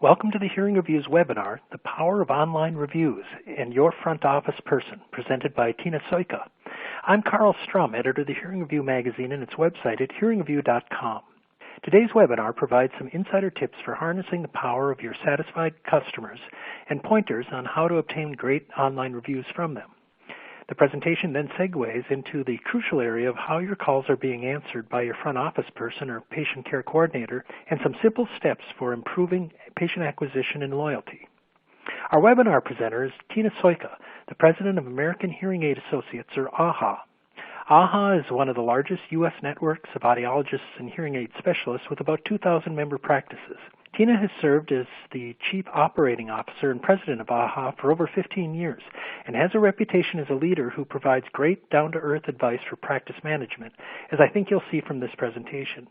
Welcome to the Hearing Reviews webinar, The Power of Online Reviews and Your Front Office Person, presented by Tina Soika. I'm Carl Strum, editor of the Hearing Review magazine and its website at hearingreview.com. Today's webinar provides some insider tips for harnessing the power of your satisfied customers and pointers on how to obtain great online reviews from them. The presentation then segues into the crucial area of how your calls are being answered by your front office person or patient care coordinator and some simple steps for improving patient acquisition and loyalty. Our webinar presenter is Tina Soika, the president of American Hearing Aid Associates, or AHA. AHA is one of the largest U.S. networks of audiologists and hearing aid specialists with about 2,000 member practices. Tina has served as the Chief Operating Officer and President of AHA for over 15 years and has a reputation as a leader who provides great down-to-earth advice for practice management, as I think you'll see from this presentation.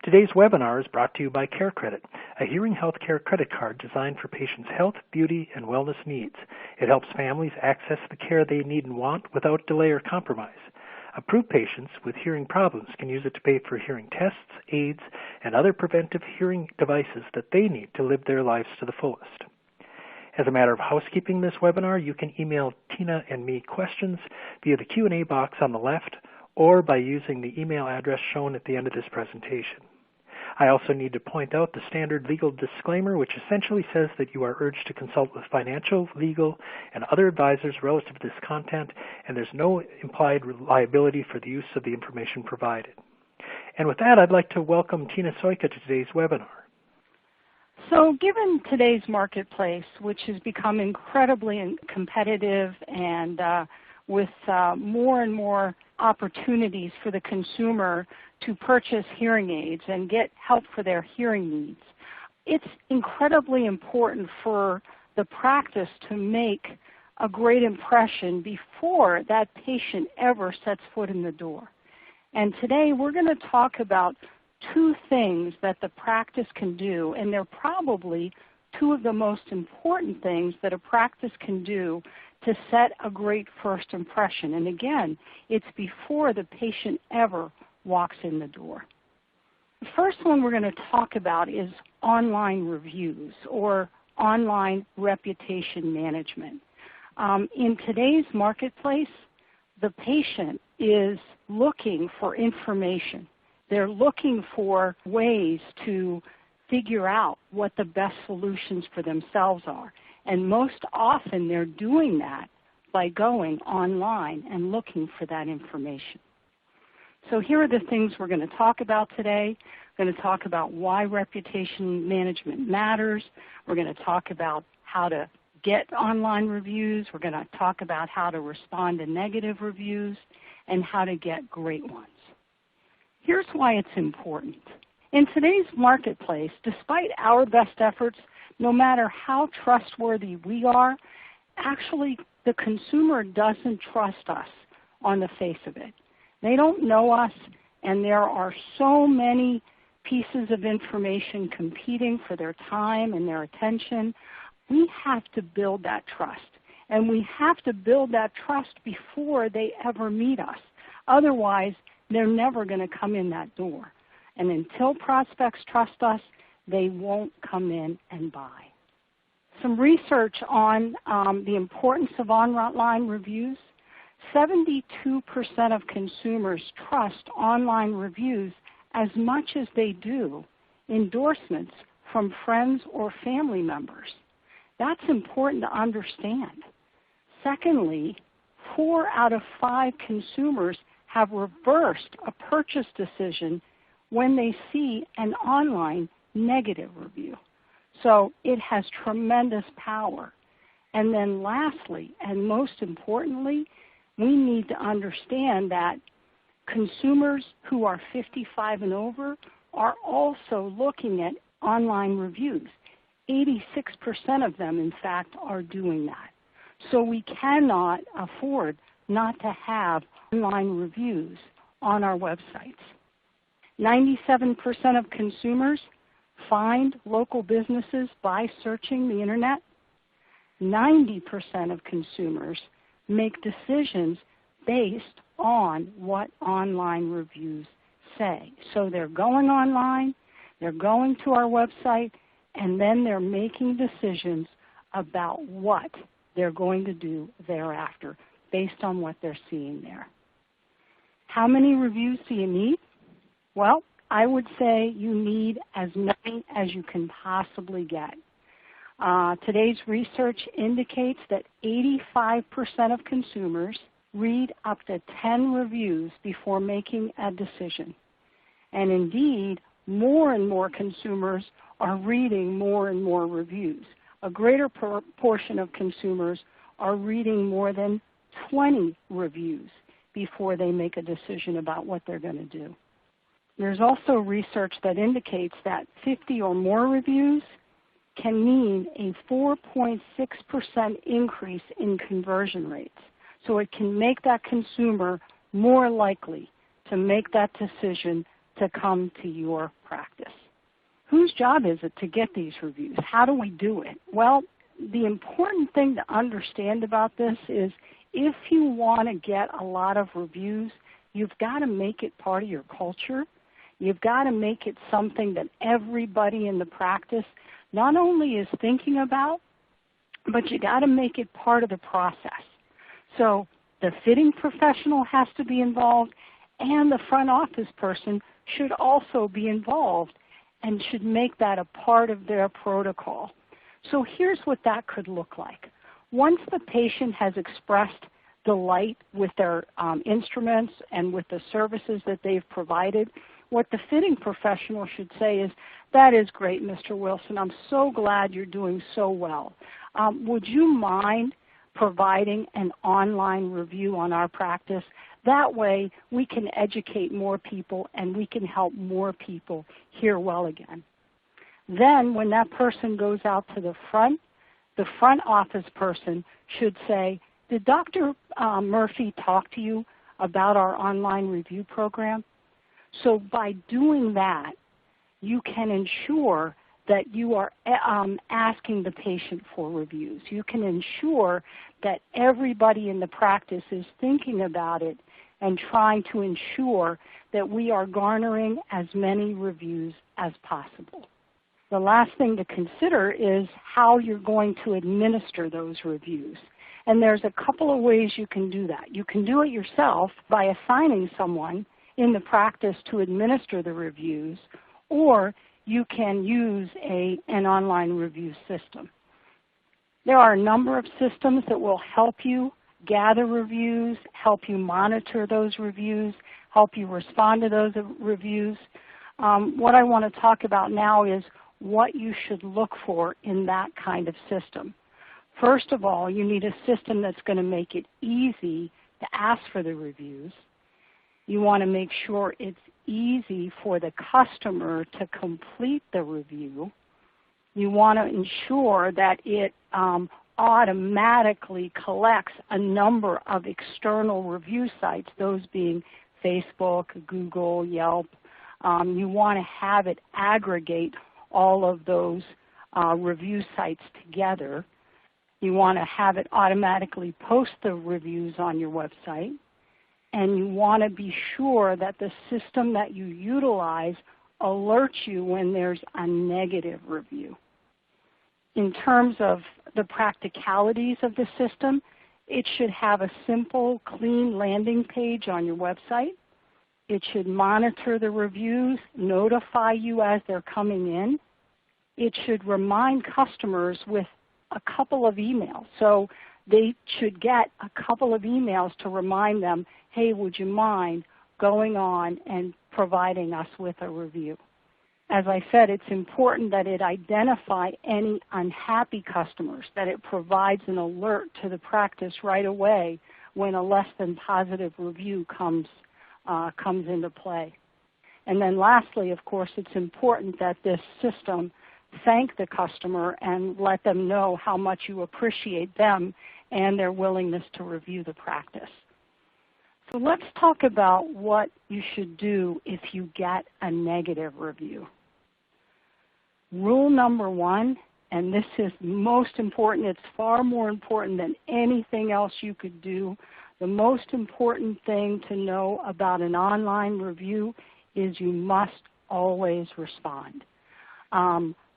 Today's webinar is brought to you by CareCredit, a hearing health care credit card designed for patients' health, beauty, and wellness needs. It helps families access the care they need and want without delay or compromise. Approved patients with hearing problems can use it to pay for hearing tests, aids, and other preventive hearing devices that they need to live their lives to the fullest. As a matter of housekeeping this webinar, you can email Tina and me questions via the Q&A box on the left or by using the email address shown at the end of this presentation. I also need to point out the standard legal disclaimer, which essentially says that you are urged to consult with financial, legal, and other advisors relative to this content, and there's no implied liability for the use of the information provided. And with that, I'd like to welcome Tina Soika to today's webinar. So given today's marketplace, which has become incredibly competitive and with more and more opportunities for the consumer to purchase hearing aids and get help for their hearing needs, it's incredibly important for the practice to make a great impression before that patient ever sets foot in the door. And today we're going to talk about two things that the practice can do, and they're probably two of the most important things that a practice can do to set a great first impression. And again, it's before the patient ever walks in the door. The first one we're going to talk about is online reviews or online reputation management. In today's marketplace, the patient is looking for information. They're looking for ways to figure out what the best solutions for themselves are. And most often they're doing that by going online and looking for that information. So here are the things we're going to talk about today. We're going to talk about why reputation management matters. We're going to talk about how to get online reviews. We're going to talk about how to respond to negative reviews and how to get great ones. Here's why it's important. In today's marketplace, despite our best efforts, no matter how trustworthy we are, actually the consumer doesn't trust us on the face of it. They don't know us, and there are so many pieces of information competing for their time and their attention. We have to build that trust, and we have to build that trust before they ever meet us. Otherwise, they're never going to come in that door. And until prospects trust us, they won't come in and buy. Some research on the importance of online reviews. 72% of consumers trust online reviews as much as they do endorsements from friends or family members. That's important to understand. Secondly, 4 out of 5 consumers have reversed a purchase decision when they see an online negative review. So it has tremendous power. And then lastly, and most importantly, we need to understand that consumers who are 55 and over are also looking at online reviews. 86% of them, in fact, are doing that. So we cannot afford not to have online reviews on our websites. 97% of consumers find local businesses by searching the internet. 90% of consumers make decisions based on what online reviews say. So they're going online, they're going to our website, and then they're making decisions about what they're going to do thereafter based on what they're seeing there. How many reviews do you need? Well, I would say you need as many as you can possibly get. Today's research indicates that 85% of consumers read up to 10 reviews before making a decision. And indeed, more and more consumers are reading more and more reviews. A greater portion of consumers are reading more than 20 reviews before they make a decision about what they're going to do. There's also research that indicates that 50 or more reviews can mean a 4.6% increase in conversion rates. So it can make that consumer more likely to make that decision to come to your practice. Whose job is it to get these reviews? How do we do it? Well, the important thing to understand about this is if you want to get a lot of reviews, you've got to make it part of your culture. You've got to make it something that everybody in the practice not only is thinking about, but you got to make it part of the process. So the fitting professional has to be involved, and the front office person should also be involved and should make that a part of their protocol. So here's what that could look like. Once the patient has expressed delight with their instruments and with the services that they've provided, what the fitting professional should say is, "That is great, Mr. Wilson. I'm so glad you're doing so well. Would you mind providing an online review on our practice? That way we can educate more people and we can help more people hear well again." Then when that person goes out to the front office person should say, "Did Dr. Murphy talk to you about our online review program?" So by doing that, you can ensure that you are asking the patient for reviews. You can ensure that everybody in the practice is thinking about it and trying to ensure that we are garnering as many reviews as possible. The last thing to consider is how you're going to administer those reviews. And there's a couple of ways you can do that. You can do it yourself by assigning someone in the practice to administer the reviews, or you can use an online review system. There are a number of systems that will help you gather reviews, help you monitor those reviews, help you respond to those reviews. What I want to talk about now is what you should look for in that kind of system. First of all, you need a system that's going to make it easy to ask for the reviews. You want to make sure it's easy for the customer to complete the review. You want to ensure that it automatically collects a number of external review sites, those being Facebook, Google, Yelp. You want to have it aggregate all of those review sites together. You want to have it automatically post the reviews on your website. And you want to be sure that the system that you utilize alerts you when there's a negative review. In terms of the practicalities of the system, it should have a simple, clean landing page on your website. It should monitor the reviews, notify you as they're coming in. It should remind customers with a couple of emails. So they should get a couple of emails to remind them, "Hey, would you mind going on and providing us with a review?" As I said, it's important that it identify any unhappy customers, that it provides an alert to the practice right away when a less than positive review comes into play. And then lastly, of course, it's important that this system thank the customer and let them know how much you appreciate them and their willingness to review the practice. So let's talk about what you should do if you get a negative review. Rule number one, and this is most important, it's far more important than anything else you could do. The most important thing to know about an online review is you must always respond.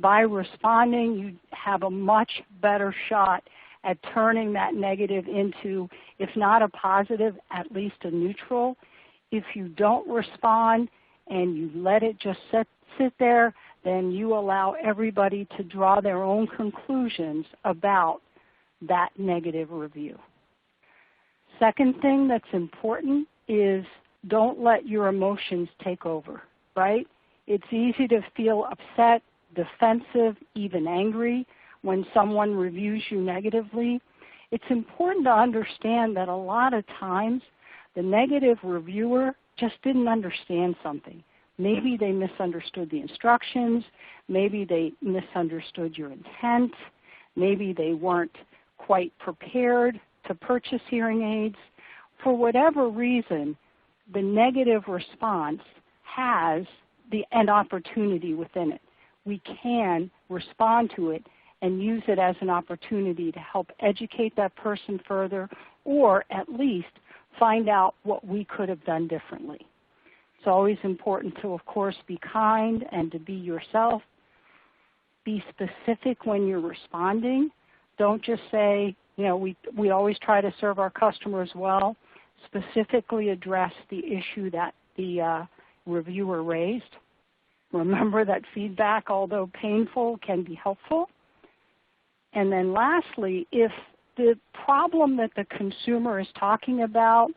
By responding, you have a much better shot at turning that negative into, if not a positive, at least a neutral. If you don't respond and you let it just sit there, then you allow everybody to draw their own conclusions about that negative review. Second thing that's important is don't let your emotions take over, right? It's easy to feel upset, defensive, even angry when someone reviews you negatively. It's important to understand that a lot of times the negative reviewer just didn't understand something. Maybe they misunderstood the instructions. Maybe they misunderstood your intent. Maybe they weren't quite prepared to purchase hearing aids. For whatever reason, the negative response has an opportunity within it. We can respond to it and use it as an opportunity to help educate that person further, or at least find out what we could have done differently. It's always important to, of course, be kind and to be yourself. Be specific when you're responding. Don't just say, you know, we always try to serve our customers well. Specifically address the issue that the reviewer raised. Remember that feedback, although painful, can be helpful. And then lastly, if the problem that the consumer is talking about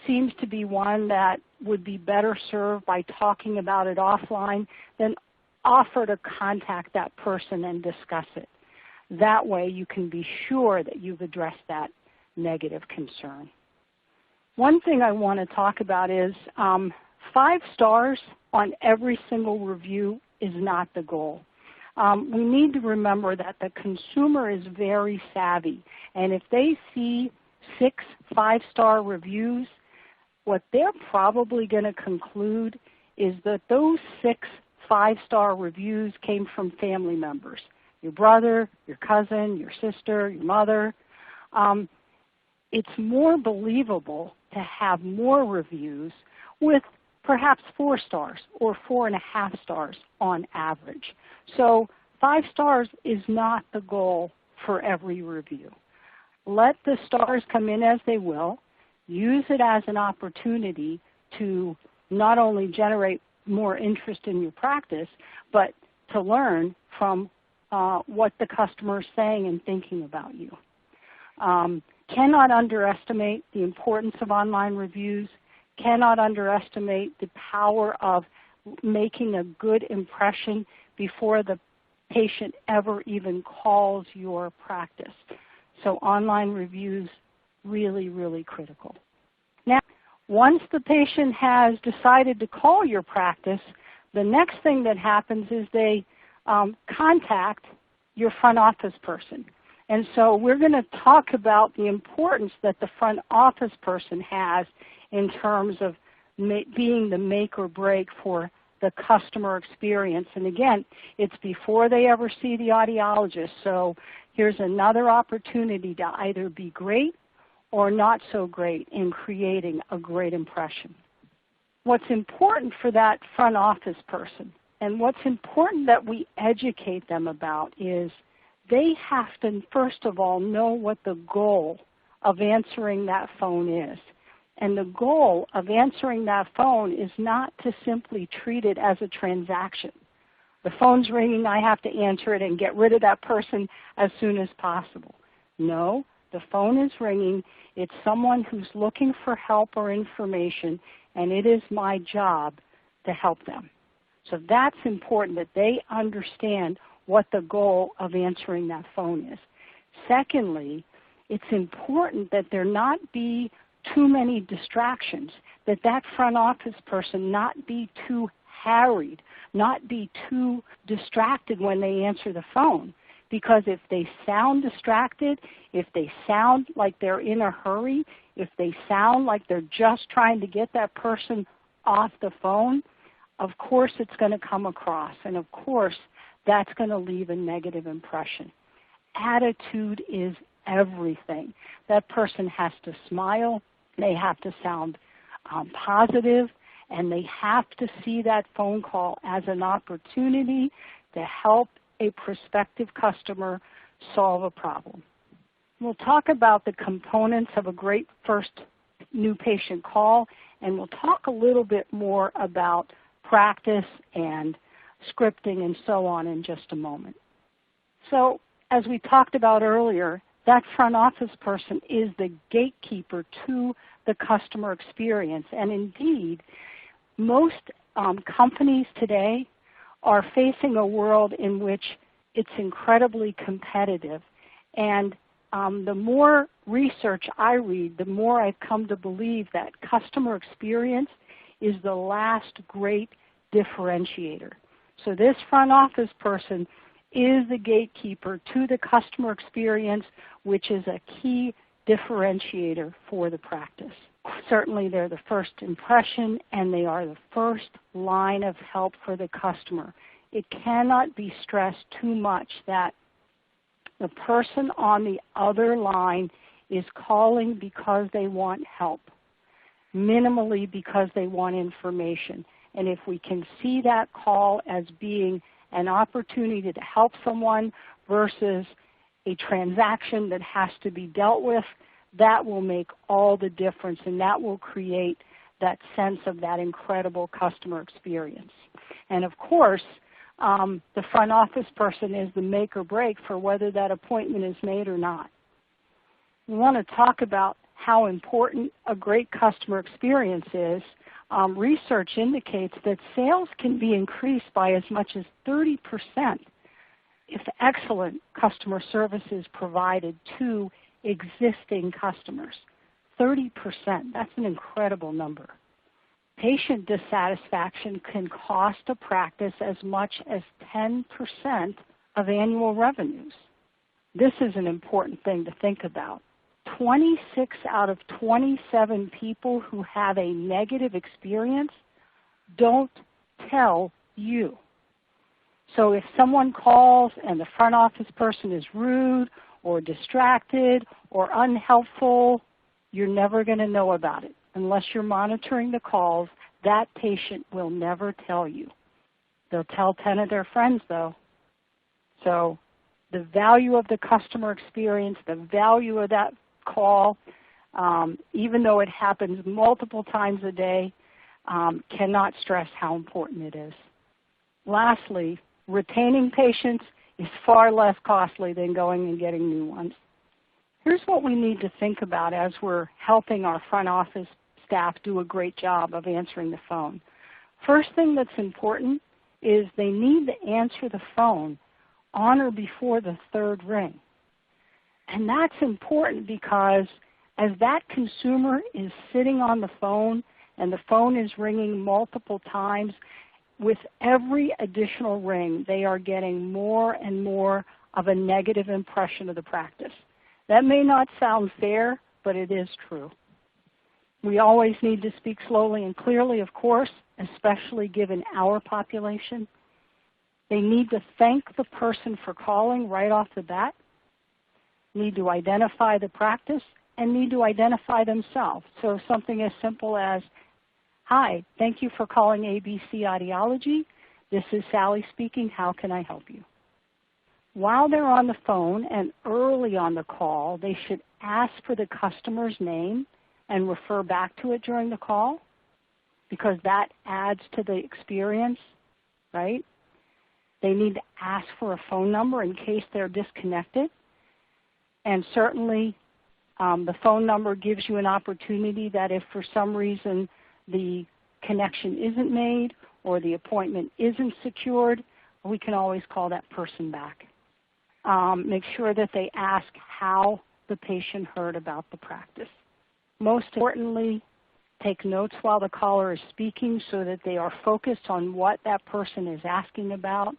seems to be one that would be better served by talking about it offline, then offer to contact that person and discuss it. That way you can be sure that you've addressed that negative concern. One thing I want to talk about is 5 stars on every single review is not the goal. We need to remember that the consumer is very savvy, and if they see 6 5-star reviews, what they're probably going to conclude is that those 6 5-star reviews came from family members, your brother, your cousin, your sister, your mother. It's more believable to have more reviews with perhaps 4 stars or 4.5 stars on average. So 5 stars is not the goal for every review. Let the stars come in as they will. Use it as an opportunity to not only generate more interest in your practice, but to learn from what the customer is saying and thinking about you. Cannot underestimate the importance of online reviews. Cannot underestimate the power of making a good impression before the patient ever even calls your practice. So online reviews, really, really critical. Now, once the patient has decided to call your practice, the next thing that happens is they contact your front office person. And so we're going to talk about the importance that the front office person has in terms of being the make or break for the customer experience. And again, it's before they ever see the audiologist. So here's another opportunity to either be great or not so great in creating a great impression. What's important for that front office person, and what's important that we educate them about, is they have to, first of all, know what the goal of answering that phone is. And the goal of answering that phone is not to simply treat it as a transaction. The phone's ringing, I have to answer it and get rid of that person as soon as possible. No, the phone is ringing. It's someone who's looking for help or information, and it is my job to help them. So that's important, that they understand what the goal of answering that phone is. Secondly, it's important that there not be too many distractions, that that front office person not be too harried, not be too distracted when they answer the phone. Because if they sound distracted, if they sound like they're in a hurry, if they sound like they're just trying to get that person off the phone, of course it's going to come across, and of course that's going to leave a negative impression. Attitude is everything. That person has to smile, they have to sound positive, and they have to see that phone call as an opportunity to help a prospective customer solve a problem. We'll talk about the components of a great first new patient call, and we'll talk a little bit more about practice and scripting and so on in just a moment. So as we talked about earlier, that front office person is the gatekeeper to the customer experience. And indeed, most companies today are facing a world in which it's incredibly competitive. And the more research I read, the more I've come to believe that customer experience is the last great differentiator. So this front office person is the gatekeeper to the customer experience, which is a key differentiator for the practice. Certainly they're the first impression and they are the first line of help for the customer. It cannot be stressed too much that the person on the other line is calling because they want help, minimally because they want information. And if we can see that call as being an opportunity to help someone versus a transaction that has to be dealt with, that will make all the difference, and that will create that sense of that incredible customer experience. And of course, the front office person is the make or break for whether that appointment is made or not. We want to talk about how important a great customer experience is. Research indicates that sales can be increased by as much as 30% if excellent customer service is provided to existing customers. 30%, that's an incredible number. Patient dissatisfaction can cost a practice as much as 10% of annual revenues. This is an important thing to think about. 26 out of 27 people who have a negative experience don't tell you. So if someone calls and the front office person is rude or distracted or unhelpful, you're never going to know about it. Unless you're monitoring the calls, that patient will never tell you. They'll tell 10 of their friends, though. So the value of the customer experience, the value of that call, even though it happens multiple times a day, cannot stress how important it is. Lastly, retaining patients is far less costly than going and getting new ones. Here's what we need to think about as we're helping our front office staff do a great job of answering the phone. First thing that's important is they need to answer the phone on or before the third ring. And that's important because as that consumer is sitting on the phone and the phone is ringing multiple times, with every additional ring, they are getting more and more of a negative impression of the practice. That may not sound fair, but it is true. We always need to speak slowly and clearly, of course, especially given our population. They need to thank the person for calling right off the bat, need to identify the practice, and need to identify themselves. So something as simple as, "Hi, thank you for calling ABC Audiology. This is Sally speaking. How can I help you?" While they're on the phone and early on the call, they should ask for the customer's name and refer back to it during the call because that adds to the experience, right? They need to ask for a phone number in case they're disconnected. And certainly the phone number gives you an opportunity that if for some reason the connection isn't made or the appointment isn't secured, we can always call that person back. Make sure that they ask how the patient heard about the practice. Most importantly, take notes while the caller is speaking so that they are focused on what that person is asking about.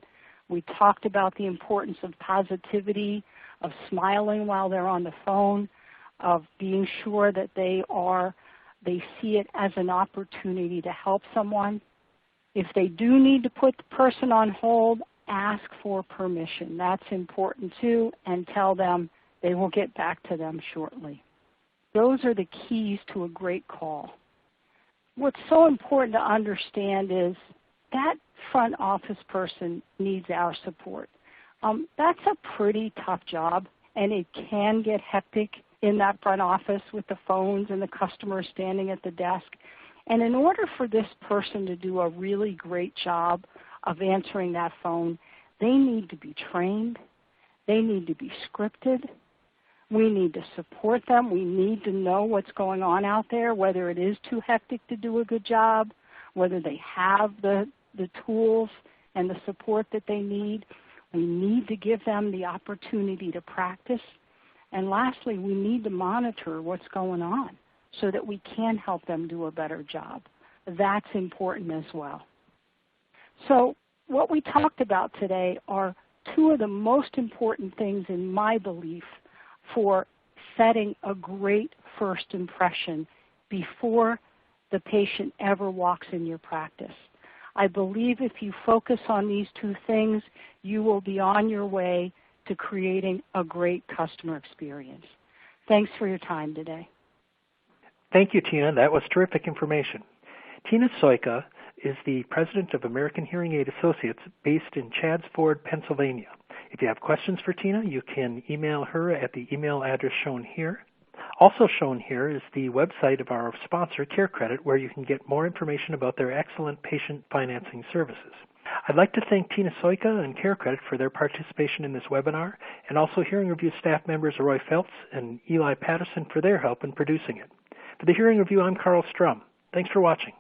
We talked about the importance of positivity, of smiling while they're on the phone, of being sure that they see it as an opportunity to help someone. If they do need to put the person on hold, ask for permission. That's important too, and tell them they will get back to them shortly. Those are the keys to a great call. What's so important to understand is that front office person needs our support. That's a pretty tough job, and it can get hectic in that front office with the phones and the customers standing at the desk. And in order for this person to do a really great job of answering that phone, they need to be trained. They need to be scripted. We need to support them. We need to know what's going on out there, whether it is too hectic to do a good job, whether they have the tools and the support that they need. We need to give them the opportunity to practice. And lastly, we need to monitor what's going on so that we can help them do a better job. That's important as well. So what we talked about today are two of the most important things in my belief for setting a great first impression before the patient ever walks in your practice. I believe if you focus on these two things, you will be on your way to creating a great customer experience. Thanks for your time today. Thank you, Tina. That was terrific information. Tina Soika is the president of American Hearing Aid Associates based in Chadds Ford, Pennsylvania. If you have questions for Tina, you can email her at the email address shown here. Also shown here is the website of our sponsor, CareCredit, where you can get more information about their excellent patient financing services. I'd like to thank Tina Soika and CareCredit for their participation in this webinar, and also Hearing Review staff members Roy Phelps and Eli Patterson for their help in producing it. For the Hearing Review, I'm Carl Strum. Thanks for watching.